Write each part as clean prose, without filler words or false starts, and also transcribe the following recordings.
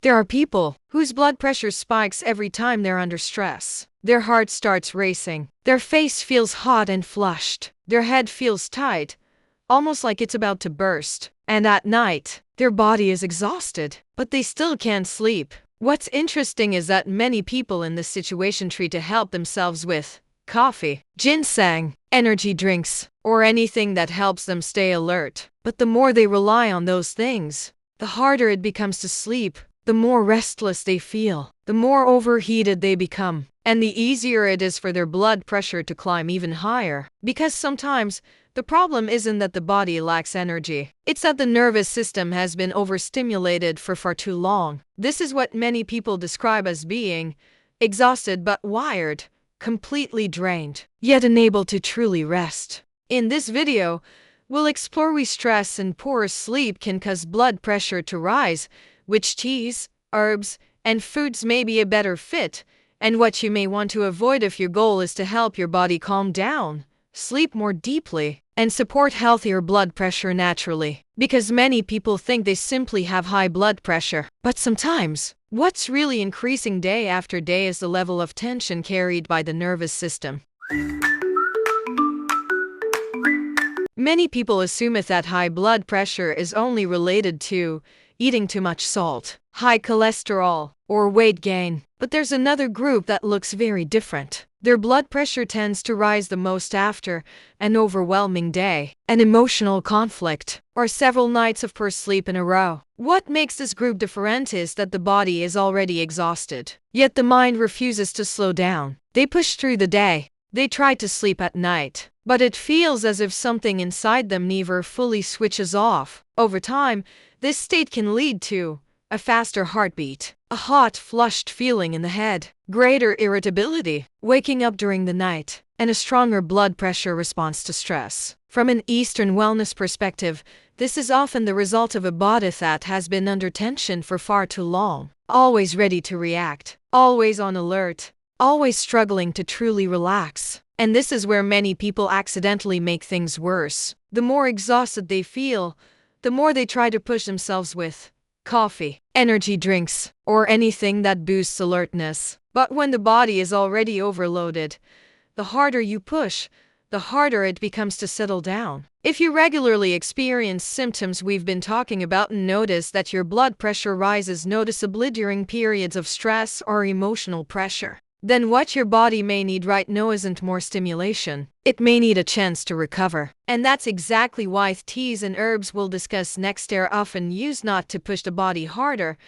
There are people whose blood pressure spikes every time they're under stress. Their heart starts racing. Their face feels hot and flushed. Their head feels tight, almost like it's about to burst. And at night, their body is exhausted, but they still can't sleep. What's interesting is that many people in this situation try to help themselves with coffee, ginseng, energy drinks, or anything that helps them stay alert. But the more they rely on those things, the harder it becomes to sleep, the more restless they feel, the more overheated they become, and the easier it is for their blood pressure to climb even higher. Because sometimes, the problem isn't that the body lacks energy, it's that the nervous system has been overstimulated for far too long. This is what many people describe as being exhausted but wired, completely drained, yet unable to truly rest. In this video, we'll explore why stress and poor sleep can cause blood pressure to rise, which teas, herbs, and foods may be a better fit, and what you may want to avoid if your goal is to help your body calm down, sleep more deeply, and support healthier blood pressure naturally. Because many people think they simply have high blood pressure, but sometimes, what's really increasing day after day is the level of tension carried by the nervous system. Many people assume that high blood pressure is only related to eating too much salt, high cholesterol, or weight gain. But there's another group that looks very different. Their blood pressure tends to rise the most after an overwhelming day, an emotional conflict, or several nights of poor sleep in a row. What makes this group different is that the body is already exhausted, yet the mind refuses to slow down. They push through the day. They try to sleep at night, but it feels as if something inside them never fully switches off. Over time, this state can lead to a faster heartbeat, a hot, flushed feeling in the head, greater irritability, waking up during the night, and a stronger blood pressure response to stress. From an Eastern wellness perspective, this is often the result of a body that has been under tension for far too long, always ready to react, always on alert, always struggling to truly relax. And this is where many people accidentally make things worse. The more exhausted they feel, the more they try to push themselves with coffee, energy drinks, or anything that boosts alertness. But when the body is already overloaded, the harder you push, the harder it becomes to settle down. If you regularly experience symptoms we've been talking about and notice that your blood pressure rises noticeably during periods of stress or emotional pressure, then what your body may need right now isn't more stimulation. It may need a chance to recover. And that's exactly why teas and herbs we'll discuss next are often used not to push the body harder,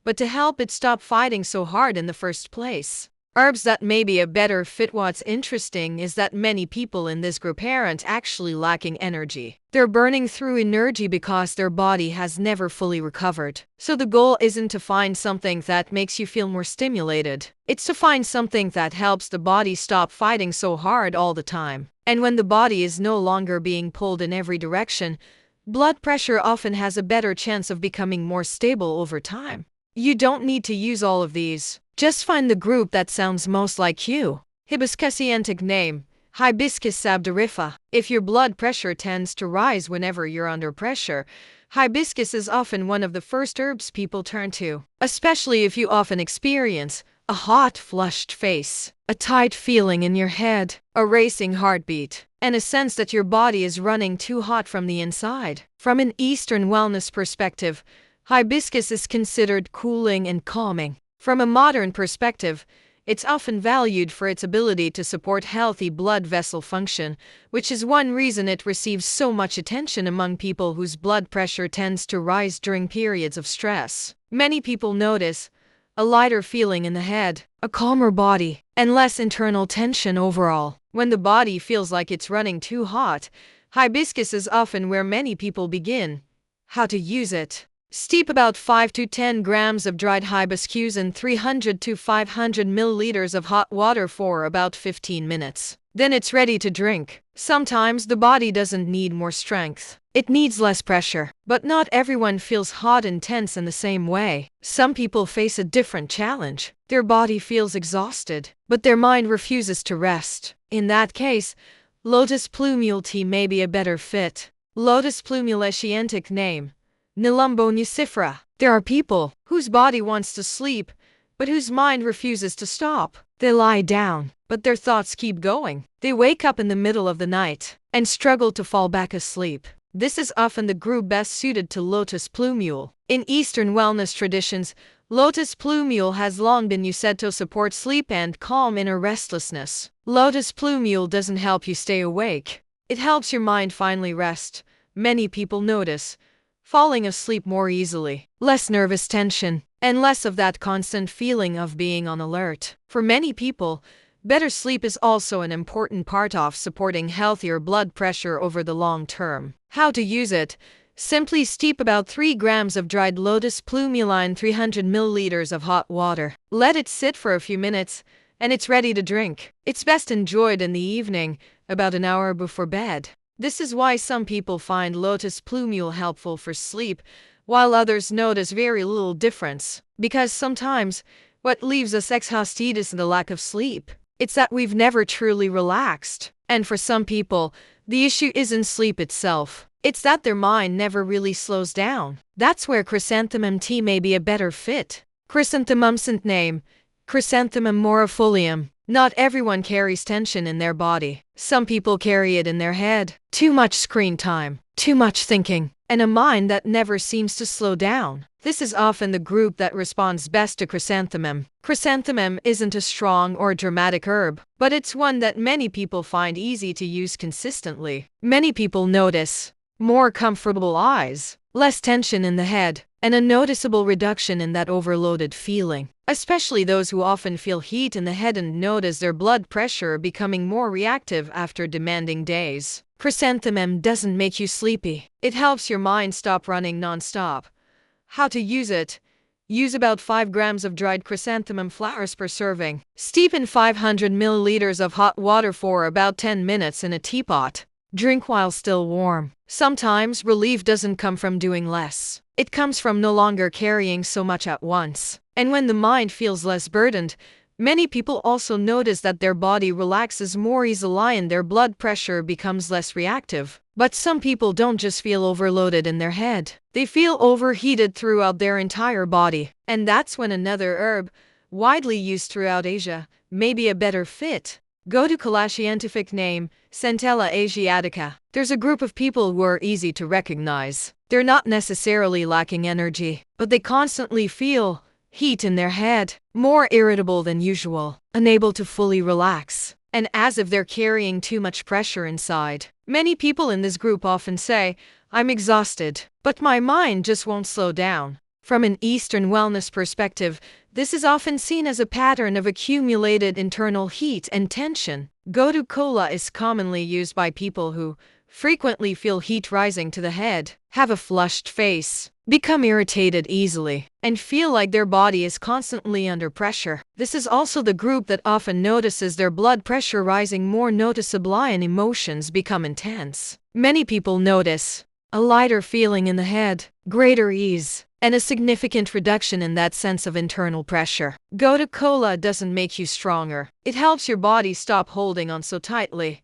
but to help it stop fighting so hard in the first place. Herbs that may be a better fit. What's interesting is that many people in this group aren't actually lacking energy. They're burning through energy because their body has never fully recovered. So the goal isn't to find something that makes you feel more stimulated. It's to find something that helps the body stop fighting so hard all the time. And when the body is no longer being pulled in every direction, blood pressure often has a better chance of becoming more stable over time. You don't need to use all of these. Just find the group that sounds most like you. Hibiscustea name, Hibiscus sabdarifa. If your blood pressure tends to rise whenever you're under pressure, hibiscus is often one of the first herbs people turn to, especially if you often experience a hot, flushed face, a tight feeling in your head, a racing heartbeat, and a sense that your body is running too hot from the inside. From an Eastern wellness perspective, hibiscus is considered cooling and calming. From a modern perspective, it's often valued for its ability to support healthy blood vessel function, which is one reason it receives so much attention among people whose blood pressure tends to rise during periods of stress. Many people notice a lighter feeling in the head, a calmer body, and less internal tension overall. When the body feels like it's running too hot, hibiscus is often where many people begin. How to use it? Steep about 5 to 10 grams of dried hibiscus in 300 to 500 milliliters of hot water for about 15 minutes. Then it's ready to drink. Sometimes the body doesn't need more strength. It needs less pressure. But not everyone feels hot and tense in the same way. Some people face a different challenge. Their body feels exhausted, but their mind refuses to rest. In that case, lotus plumule tea may be a better fit. Lotus plumule name, Nilumbo nucifera. There are people whose body wants to sleep, but whose mind refuses to stop. They lie down, but their thoughts keep going. They wake up in the middle of the night and struggle to fall back asleep. This is often the group best suited to lotus plumule. In Eastern wellness traditions, lotus plumule has long been used to support sleep and calm inner restlessness. Lotus plumule doesn't help you stay awake. It helps your mind finally rest. Many people notice falling asleep more easily, less nervous tension, and less of that constant feeling of being on alert. For many people, better sleep is also an important part of supporting healthier blood pressure over the long term. How to use it? Simply steep about 3 grams of dried lotus plumule in 300 milliliters of hot water. Let it sit for a few minutes, and it's ready to drink. It's best enjoyed in the evening, about an hour before bed. This is why some people find lotus plumule helpful for sleep, while others notice very little difference. Because sometimes, what leaves us exhausted isn't the lack of sleep. It's that we've never truly relaxed. And for some people, the issue isn't sleep itself. It's that their mind never really slows down. That's where chrysanthemum tea may be a better fit. Chrysanthemum scent name, Chrysanthemum morifolium. Not everyone carries tension in their body. Some people carry it in their head. Too much screen time, too much thinking, and a mind that never seems to slow down. This is often the group that responds best to chrysanthemum. Chrysanthemum isn't a strong or dramatic herb, but it's one that many people find easy to use consistently. Many people notice more comfortable eyes, less tension in the head, and a noticeable reduction in that overloaded feeling. Especially those who often feel heat in the head and notice their blood pressure becoming more reactive after demanding days. Chrysanthemum doesn't make you sleepy. It helps your mind stop running non-stop. How to use it? Use about 5 grams of dried chrysanthemum flowers per serving. Steep in 500 milliliters of hot water for about 10 minutes in a teapot. Drink while still warm. Sometimes relief doesn't come from doing less. It comes from no longer carrying so much at once. And when the mind feels less burdened, many people also notice that their body relaxes more easily and their blood pressure becomes less reactive. But some people don't just feel overloaded in their head. They feel overheated throughout their entire body. And that's when another herb, widely used throughout Asia, may be a better fit. Go to scientific name, Centella asiatica. There's a group of people who are easy to recognize. They're not necessarily lacking energy, but they constantly feel heat in their head, more irritable than usual, unable to fully relax, and as if they're carrying too much pressure inside. Many people in this group often say, "I'm exhausted, but my mind just won't slow down." From an Eastern wellness perspective, this is often seen as a pattern of accumulated internal heat and tension. Gotu kola is commonly used by people who frequently feel heat rising to the head, have a flushed face, become irritated easily, and feel like their body is constantly under pressure. This is also the group that often notices their blood pressure rising more noticeably and emotions become intense. Many people notice a lighter feeling in the head, greater ease, and a significant reduction in that sense of internal pressure. Gotu kola doesn't make you stronger. It helps your body stop holding on so tightly.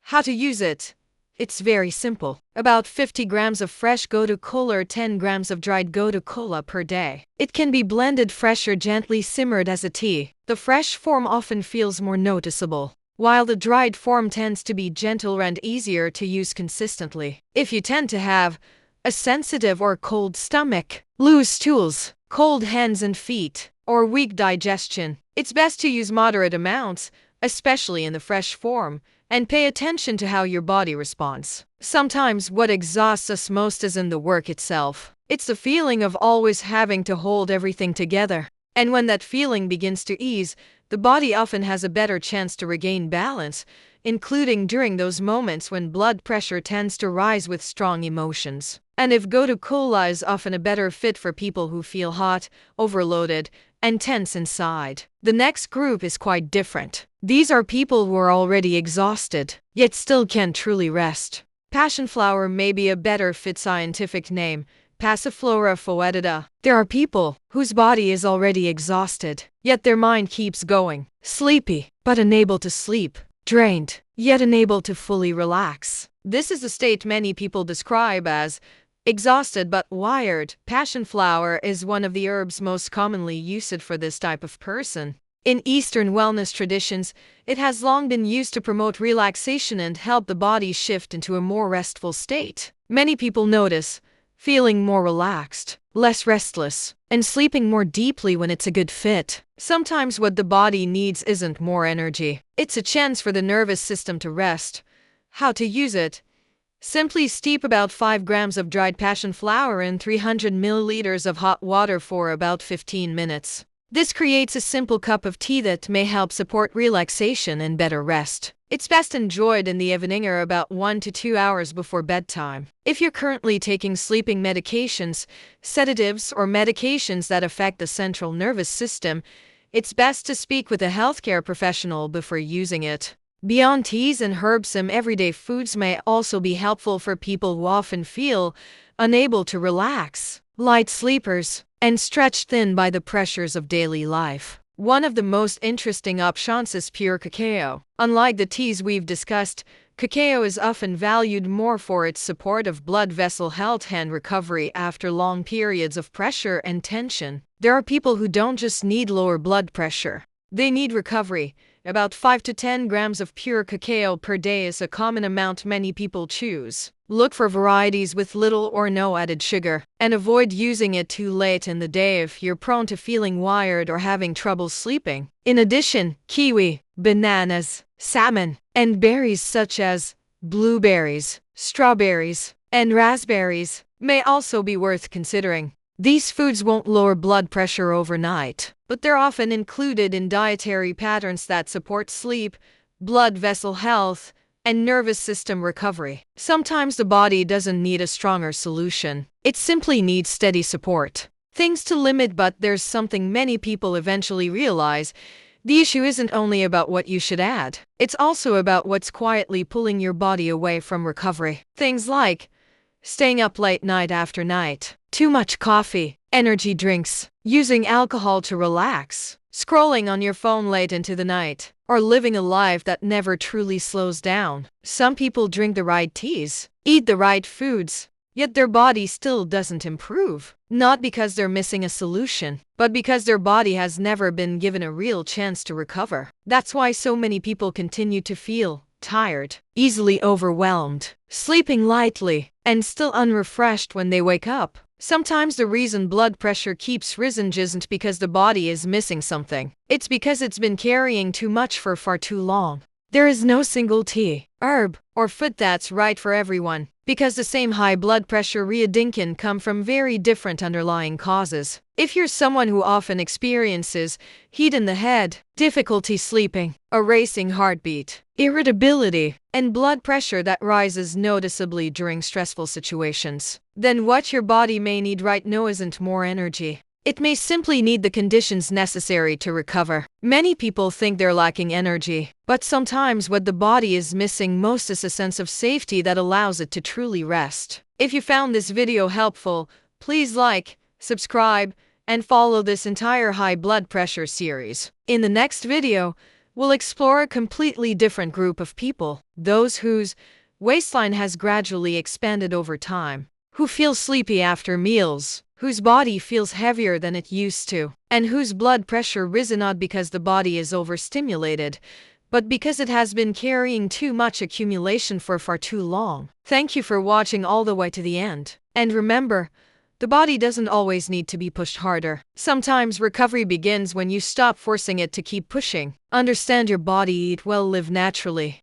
How to use it? It's very simple. About 50 grams of fresh gotu kola or 10 grams of dried gotu kola per day. It can be blended fresh or gently simmered as a tea. The fresh form often feels more noticeable, while the dried form tends to be gentler and easier to use consistently. If you tend to have a sensitive or cold stomach, loose stools, cold hands and feet, or weak digestion, it's best to use moderate amounts, especially in the fresh form, and pay attention to how your body responds. Sometimes what exhausts us most isn't the work itself. It's the feeling of always having to hold everything together. And when that feeling begins to ease, the body often has a better chance to regain balance, including during those moments when blood pressure tends to rise with strong emotions. And if gotu kola is often a better fit for people who feel hot, overloaded, and tense inside. The next group is quite different. These are people who are already exhausted, yet still can't truly rest. Passion flower may be a better fit scientific name, Passiflora foetida. There are people whose body is already exhausted, yet their mind keeps going, sleepy, but unable to sleep, drained, yet unable to fully relax. This is a state many people describe as exhausted but wired. Passion flower is one of the herbs most commonly used for this type of person. In Eastern wellness traditions, it has long been used to promote relaxation and help the body shift into a more restful state. Many people notice feeling more relaxed, less restless, and sleeping more deeply when it's a good fit. Sometimes what the body needs isn't more energy, it's a chance for the nervous system to rest. How to use it? Simply steep about 5 grams of dried passion flower in 300 milliliters of hot water for about 15 minutes. This creates a simple cup of tea that may help support relaxation and better rest. It's best enjoyed in the evening or about 1 to 2 hours before bedtime. If you're currently taking sleeping medications, sedatives, or medications that affect the central nervous system, it's best to speak with a healthcare professional before using it. Beyond teas and herbs, some everyday foods may also be helpful for people who often feel unable to relax, light sleepers, and stretched thin by the pressures of daily life. One of the most interesting options is pure cacao. Unlike the teas we've discussed, cacao is often valued more for its support of blood vessel health and recovery after long periods of pressure and tension. There are people who don't just need lower blood pressure, they need recovery. About 5 to 10 grams of pure cacao per day is a common amount many people choose. Look for varieties with little or no added sugar, and avoid using it too late in the day if you're prone to feeling wired or having trouble sleeping. In addition, kiwi, bananas, salmon, and berries such as blueberries, strawberries, and raspberries may also be worth considering. These foods won't lower blood pressure overnight, but they're often included in dietary patterns that support sleep, blood vessel health, and nervous system recovery. Sometimes the body doesn't need a stronger solution, it simply needs steady support. Things to limit, but there's something many people eventually realize. The issue isn't only about what you should add, it's also about what's quietly pulling your body away from recovery. Things like staying up late night after night, too much coffee, energy drinks, using alcohol to relax, scrolling on your phone late into the night, or living a life that never truly slows down. Some people drink the right teas, eat the right foods, yet their body still doesn't improve. Not because they're missing a solution, but because their body has never been given a real chance to recover. That's why so many people continue to feel tired, easily overwhelmed, sleeping lightly, and still unrefreshed when they wake up. Sometimes the reason blood pressure keeps rising isn't because the body is missing something. It's because it's been carrying too much for far too long. There is no single tea, herb, or food that's right for everyone, because the same high blood pressure reading can come from very different underlying causes. If you're someone who often experiences heat in the head, difficulty sleeping, a racing heartbeat, irritability, and blood pressure that rises noticeably during stressful situations, then what your body may need right now isn't more energy. It may simply need the conditions necessary to recover. Many people think they're lacking energy, but sometimes what the body is missing most is a sense of safety that allows it to truly rest. If you found this video helpful, please like, subscribe, and follow this entire high blood pressure series. In the next video, we'll explore a completely different group of people, those whose waistline has gradually expanded over time, who feel sleepy after meals, whose body feels heavier than it used to, and whose blood pressure risen not because the body is overstimulated, but because it has been carrying too much accumulation for far too long. Thank you for watching all the way to the end. And remember, the body doesn't always need to be pushed harder. Sometimes recovery begins when you stop forcing it to keep pushing. Understand your body, eat well, live naturally.